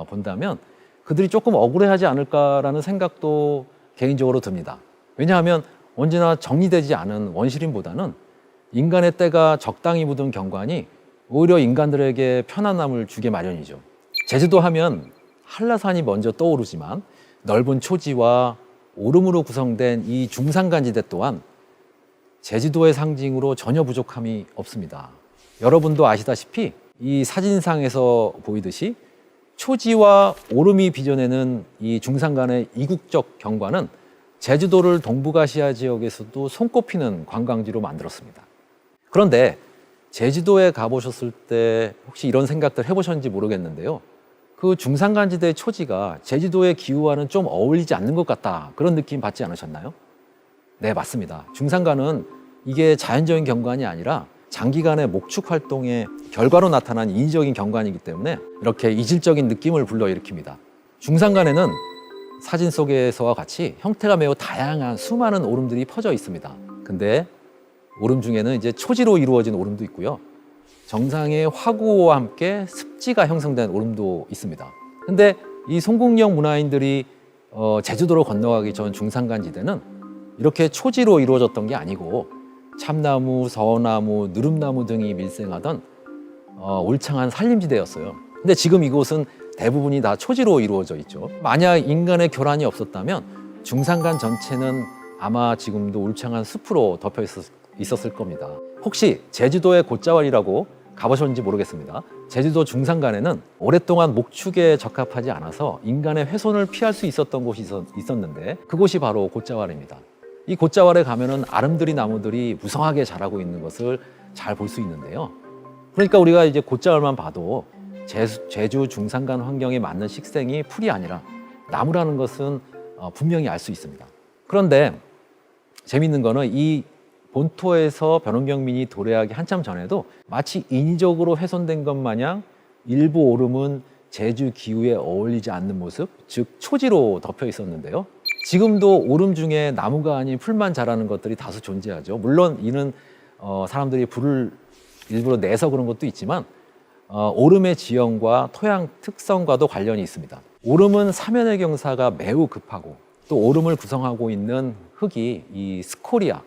본다면 그들이 조금 억울해하지 않을까라는 생각도 개인적으로 듭니다. 왜냐하면 언제나 정리되지 않은 원시림보다는 인간의 때가 적당히 묻은 경관이 오히려 인간들에게 편안함을 주게 마련이죠. 제주도 하면 한라산이 먼저 떠오르지만 넓은 초지와 오름으로 구성된 이 중산간지대 또한 제주도의 상징으로 전혀 부족함이 없습니다. 여러분도 아시다시피 이 사진상에서 보이듯이 초지와 오름이 빚어내는 이 중산간의 이국적 경관은 제주도를 동북아시아 지역에서도 손꼽히는 관광지로 만들었습니다. 그런데 제주도에 가보셨을 때 혹시 이런 생각들 해보셨는지 모르겠는데요. 그 중산간지대의 초지가 제주도의 기후와는 좀 어울리지 않는 것 같다, 그런 느낌 받지 않으셨나요? 네, 맞습니다. 중산간은 이게 자연적인 경관이 아니라 장기간의 목축 활동의 결과로 나타난 인위적인 경관이기 때문에 이렇게 이질적인 느낌을 불러일으킵니다. 중산간에는 사진 속에서와 같이 형태가 매우 다양한 수많은 오름들이 퍼져 있습니다. 근데 오름 중에는 이제 초지로 이루어진 오름도 있고요. 정상의 화구와 함께 습지가 형성된 오름도 있습니다. 근데 이 송국령 문화인들이 제주도로 건너가기 전 중산간지대는 이렇게 초지로 이루어졌던 게 아니고 참나무, 서나무, 누름나무 등이 밀생하던 울창한 산림지대였어요. 근데 지금 이곳은 대부분이 다 초지로 이루어져 있죠. 만약 인간의 교란이 없었다면 중산간 전체는 아마 지금도 울창한 숲으로 덮여 있었을 겁니다. 혹시 제주도의 곶자왈이라고 가보셨는지 모르겠습니다. 제주도 중산간에는 오랫동안 목축에 적합하지 않아서 인간의 훼손을 피할 수 있었던 곳이 있었는데 그곳이 바로 곶자왈입니다. 이 곶자왈에 가면은 아름드리 나무들이 무성하게 자라고 있는 것을 잘 볼 수 있는데요. 그러니까 우리가 이제 곶자왈만 봐도 제주 중산간 환경에 맞는 식생이 풀이 아니라 나무라는 것은 분명히 알 수 있습니다. 그런데 재미있는 거는 이 본토에서 변원경민이 도래하기 한참 전에도 마치 인위적으로 훼손된 것 마냥 일부 오름은 제주 기후에 어울리지 않는 모습, 즉 초지로 덮여 있었는데요. 지금도 오름 중에 나무가 아닌 풀만 자라는 것들이 다수 존재하죠. 물론 이는 사람들이 불을 일부러 내서 그런 것도 있지만 오름의 지형과 토양 특성과도 관련이 있습니다. 오름은 사면의 경사가 매우 급하고 또 오름을 구성하고 있는 흙이 이 스코리아,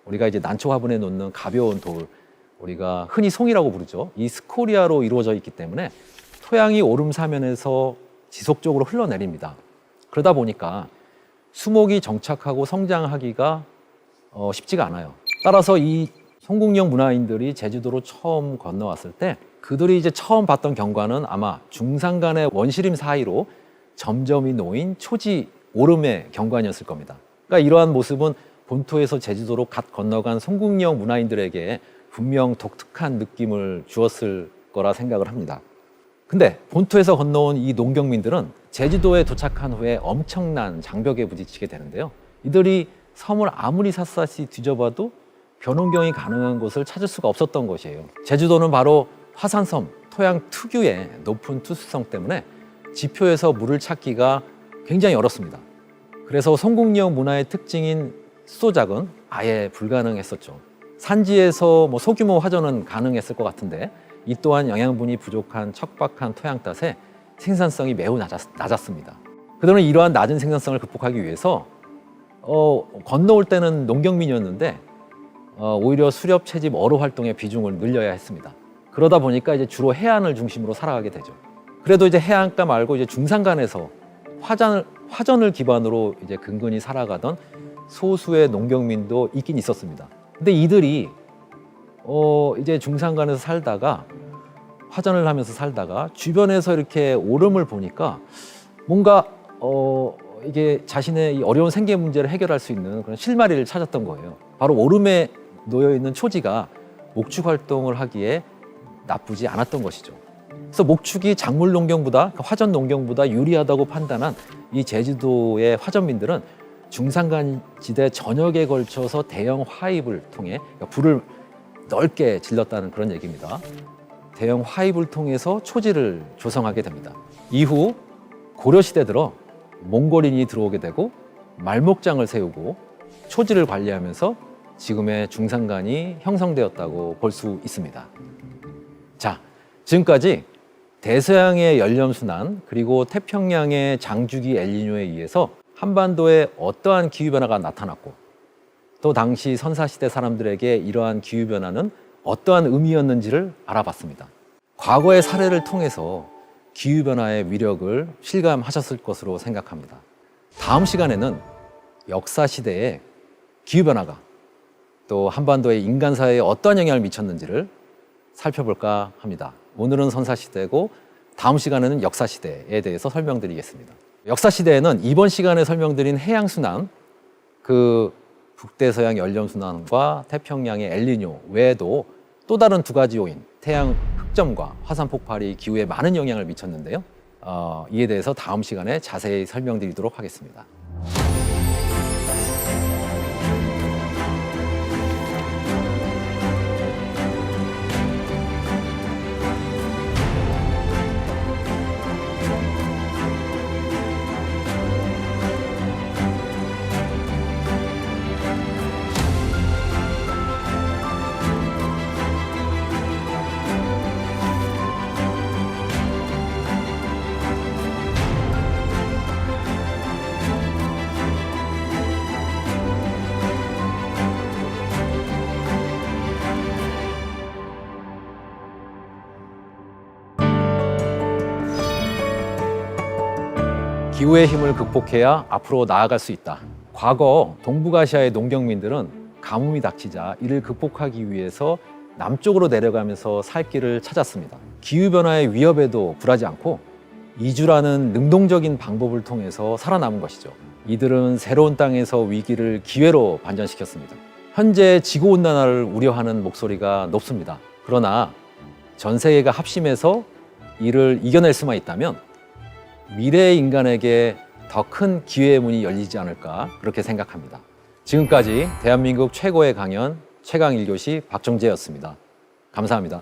우리가 이제 난초 화분에 놓는 가벼운 돌, 우리가 흔히 송이라고 부르죠. 이 스코리아로 이루어져 있기 때문에 토양이 오름 사면에서 지속적으로 흘러내립니다. 그러다 보니까 수목이 정착하고 성장하기가 쉽지가 않아요. 따라서 이 송국령 문화인들이 제주도로 처음 건너왔을 때 그들이 이제 처음 봤던 경관은 아마 중산간의 원시림 사이로 점점이 놓인 초지 오름의 경관이었을 겁니다. 그러니까 이러한 모습은 본토에서 제주도로 갓 건너간 송국령 문화인들에게 분명 독특한 느낌을 주었을 거라 생각을 합니다. 근데 본토에서 건너온 이 농경민들은 제주도에 도착한 후에 엄청난 장벽에 부딪히게 되는데요. 이들이 섬을 아무리 샅샅이 뒤져봐도 변원경이 가능한 곳을 찾을 수가 없었던 것이에요. 제주도는 바로 화산섬, 토양 특유의 높은 투수성 때문에 지표에서 물을 찾기가 굉장히 어렵습니다. 그래서 송국령 문화의 특징인 수도작은 아예 불가능했었죠. 산지에서 소규모 화전은 가능했을 것 같은데 이 또한 영양분이 부족한 척박한 토양 탓에 생산성이 매우 낮았습니다. 그들은 이러한 낮은 생산성을 극복하기 위해서 건너올 때는 농경민이었는데 오히려 수렵, 채집, 어로 활동의 비중을 늘려야 했습니다. 그러다 보니까 이제 주로 해안을 중심으로 살아가게 되죠. 그래도 이제 해안가 말고 이제 중산간에서 화전을 기반으로 이제 근근히 살아가던 소수의 농경민도 있긴 있었습니다. 근데 이들이 이제 중산간에서 살다가 화전을 하면서 살다가 주변에서 이렇게 오름을 보니까 뭔가 이게 자신의 이 어려운 생계 문제를 해결할 수 있는 그런 실마리를 찾았던 거예요. 바로 오름에 놓여 있는 초지가 목축 활동을 하기에 나쁘지 않았던 것이죠. 그래서 목축이 작물 농경보다, 화전 농경보다 유리하다고 판단한 이 제주도의 화전민들은 중산간 지대 전역에 걸쳐서 대형 화입을 통해 불을 넓게 질렀다는 그런 얘기입니다. 대형 화입을 통해서 초지를 조성하게 됩니다. 이후 고려시대 들어 몽골인이 들어오게 되고 말목장을 세우고 초지를 관리하면서 지금의 중산간이 형성되었다고 볼 수 있습니다. 자, 지금까지 대서양의 연렴순환 그리고 태평양의 장주기 엘니뇨에 의해서 한반도에 어떠한 기후변화가 나타났고 또 당시 선사시대 사람들에게 이러한 기후변화는 어떠한 의미였는지를 알아봤습니다. 과거의 사례를 통해서 기후변화의 위력을 실감하셨을 것으로 생각합니다. 다음 시간에는 역사시대의 기후변화가 또 한반도의 인간사회에 어떠한 영향을 미쳤는지를 살펴볼까 합니다. 오늘은 선사시대고 다음 시간에는 역사시대에 대해서 설명드리겠습니다. 역사시대에는 이번 시간에 설명드린 해양순환, 그 북대서양 연렴순환과 태평양의 엘니뇨 외에도 또 다른 두 가지 요인, 태양 흑점과 화산 폭발이 기후에 많은 영향을 미쳤는데요. 이에 대해서 다음 시간에 자세히 설명드리도록 하겠습니다. 기후의 힘을 극복해야 앞으로 나아갈 수 있다. 과거 동북아시아의 농경민들은 가뭄이 닥치자 이를 극복하기 위해서 남쪽으로 내려가면서 살 길을 찾았습니다. 기후변화의 위협에도 굴하지 않고 이주라는 능동적인 방법을 통해서 살아남은 것이죠. 이들은 새로운 땅에서 위기를 기회로 반전시켰습니다. 현재 지구온난화를 우려하는 목소리가 높습니다. 그러나 전 세계가 합심해서 이를 이겨낼 수만 있다면 미래의 인간에게 더 큰 기회의 문이 열리지 않을까 그렇게 생각합니다. 지금까지 대한민국 최고의 강연 최강 1교시 박정재였습니다. 감사합니다.